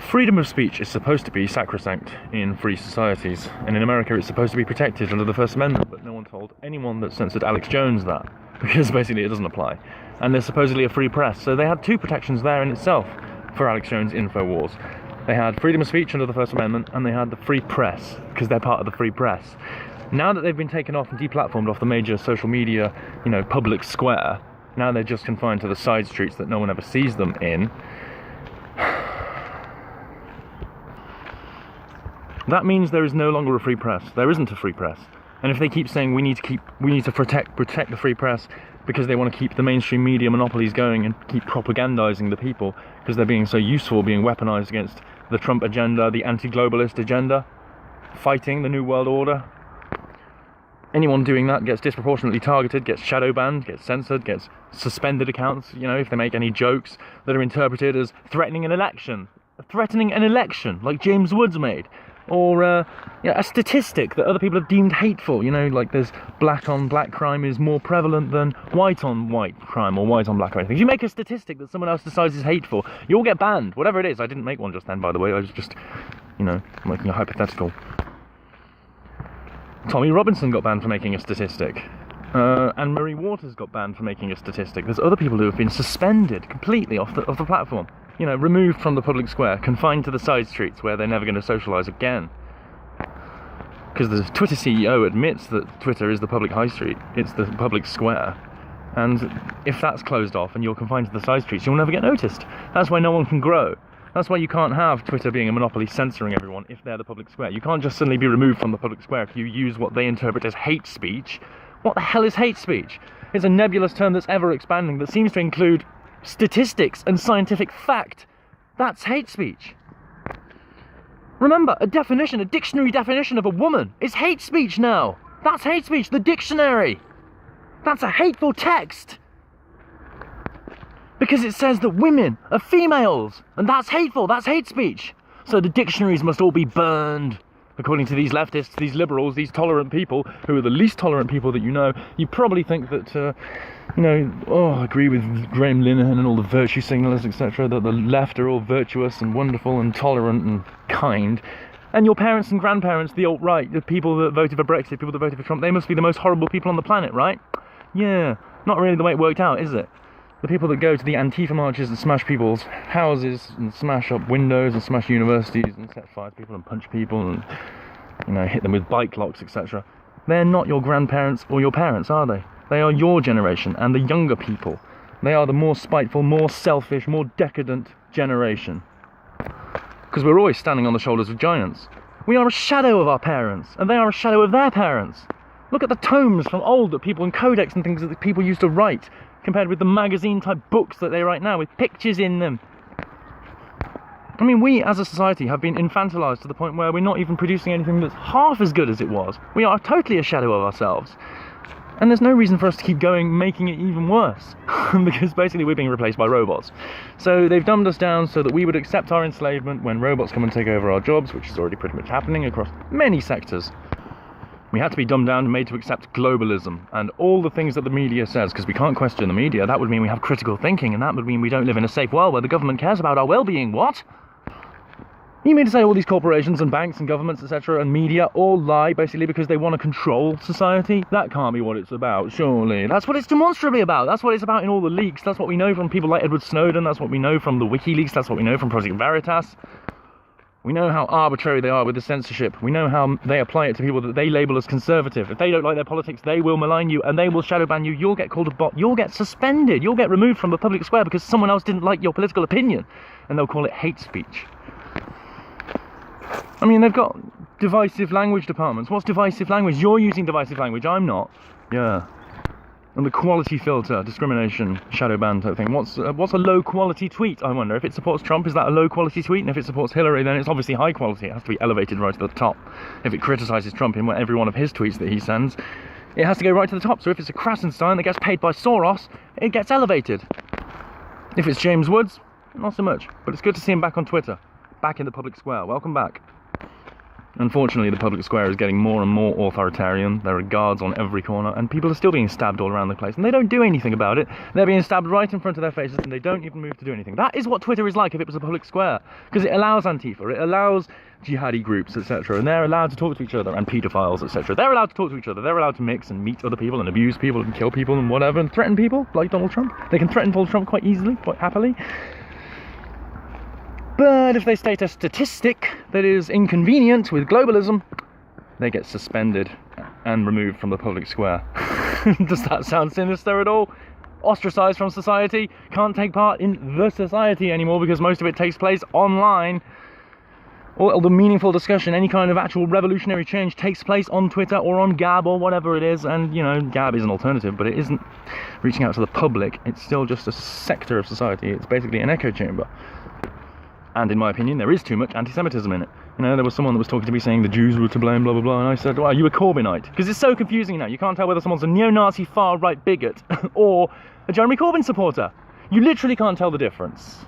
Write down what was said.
Freedom of speech is supposed to be sacrosanct in free societies, and in America it's supposed to be protected under the First Amendment, but no one told anyone that censored Alex Jones that, because basically it doesn't apply. And there's supposedly a free press, so they had two protections there in itself for Alex Jones' InfoWars. They had freedom of speech under the First Amendment, and they had the free press, because they're part of the free press. Now that they've been taken off and deplatformed off the major social media, public square, now they're just confined to the side streets that no one ever sees them in. That means there is no longer a free press. There isn't a free press. And if they keep saying we need to protect the free press because they want to keep the mainstream media monopolies going and keep propagandizing the people because they're being so useful, being weaponized against the Trump agenda, the anti-globalist agenda, fighting the New World Order. Anyone doing that gets disproportionately targeted, gets shadow banned, gets censored, gets suspended accounts, if they make any jokes that are interpreted as threatening an election, like James Woods made. Or a statistic that other people have deemed hateful, like there's black on black crime is more prevalent than white on white crime or white on black crime. If you make a statistic that someone else decides is hateful, you'll get banned, whatever it is. I didn't make one just then, by the way, I was just, making a hypothetical. Tommy Robinson got banned for making a statistic. Anne Marie Waters got banned for making a statistic. There's other people who have been suspended completely off the platform. Removed from the public square, confined to the side streets where they're never going to socialise again. Because the Twitter CEO admits that Twitter is the public high street, it's the public square. And if that's closed off and you're confined to the side streets, you'll never get noticed. That's why no one can grow. That's why you can't have Twitter being a monopoly censoring everyone if they're the public square. You can't just suddenly be removed from the public square if you use what they interpret as hate speech. What the hell is hate speech? It's a nebulous term that's ever expanding that seems to include statistics and scientific fact. That's hate speech. Remember, a dictionary definition of a woman is hate speech now. That's hate speech, the dictionary. That's a hateful text. Because it says that women are females, and that's hateful, that's hate speech. So the dictionaries must all be burned. According to these leftists, these liberals, these tolerant people, who are the least tolerant people that you know, you probably think that, I agree with Graham Linehan and all the virtue signalers, etc., that the left are all virtuous and wonderful and tolerant and kind. And your parents and grandparents, the alt-right, the people that voted for Brexit, people that voted for Trump, they must be the most horrible people on the planet, right? Yeah, not really the way it worked out, is it? The people that go to the Antifa marches and smash people's houses and smash up windows and smash universities and set fire to people and punch people and, hit them with bike locks, etc. They're not your grandparents or your parents, are they? They are your generation and the younger people. They are the more spiteful, more selfish, more decadent generation. Because we're always standing on the shoulders of giants. We are a shadow of our parents, and they are a shadow of their parents. Look at the tomes from old that people and codex and things that people used to write, compared with the magazine-type books that they write now with pictures in them. I mean, we as a society have been infantilized to the point where we're not even producing anything that's half as good as it was. We are totally a shadow of ourselves. And there's no reason for us to keep going, making it even worse. Because basically we're being replaced by robots. So they've dumbed us down so that we would accept our enslavement when robots come and take over our jobs, which is already pretty much happening across many sectors. We had to be dumbed down and made to accept globalism and all the things that the media says, because we can't question the media. That would mean we have critical thinking, and that would mean we don't live in a safe world where the government cares about our well-being. What? You mean to say all these corporations and banks and governments, etc., and media all lie, basically, because they want to control society? That can't be what it's about, surely. That's what it's demonstrably about. That's what it's about in all the leaks. That's what we know from people like Edward Snowden. That's what we know from the WikiLeaks. That's what we know from Project Veritas. We know how arbitrary they are with the censorship. We know how they apply it to people that they label as conservative. If they don't like their politics, they will malign you and they will shadow ban you. You'll get called a bot. You'll get suspended. You'll get removed from the public square because someone else didn't like your political opinion. And they'll call it hate speech. I mean, they've got divisive language departments. What's divisive language? You're using divisive language. I'm not. Yeah. And the quality filter, discrimination, shadow ban type thing. What's a low quality tweet, I wonder? If it supports Trump, is that a low quality tweet? And if it supports Hillary, then it's obviously high quality. It has to be elevated right to the top. If it criticises Trump in every one of his tweets that he sends, it has to go right to the top. So if it's a Krasenstein that gets paid by Soros, it gets elevated. If it's James Woods, not so much. But it's good to see him back on Twitter. Back in the public square. Welcome back. Unfortunately, the public square is getting more and more authoritarian. There are guards on every corner, and people are still being stabbed all around the place, and they don't do anything about it. They're being stabbed right in front of their faces, and they don't even move to do anything. That is what Twitter is like if it was a public square, because it allows Antifa, it allows jihadi groups, etc., and they're allowed to talk to each other, and paedophiles, etc. They're allowed to talk to each other. They're allowed to mix and meet other people and abuse people and kill people and whatever, and threaten people, like Donald Trump. They can threaten Donald Trump quite easily, quite happily. But if they state a statistic that is inconvenient with globalism, they get suspended and removed from the public square. Does that sound sinister at all? Ostracized from society, can't take part in the society anymore because most of it takes place online. All the meaningful discussion, any kind of actual revolutionary change takes place on Twitter or on Gab or whatever it is. And, you know, Gab is an alternative, but it isn't reaching out to the public. It's still just a sector of society. It's basically an echo chamber. And in my opinion, there is too much anti-Semitism in it. You know, there was someone that was talking to me saying the Jews were to blame, blah, blah, blah. And I said, well, are you a Corbynite? Because it's so confusing now. You can't tell whether someone's a neo-Nazi far-right bigot or a Jeremy Corbyn supporter. You literally can't tell the difference.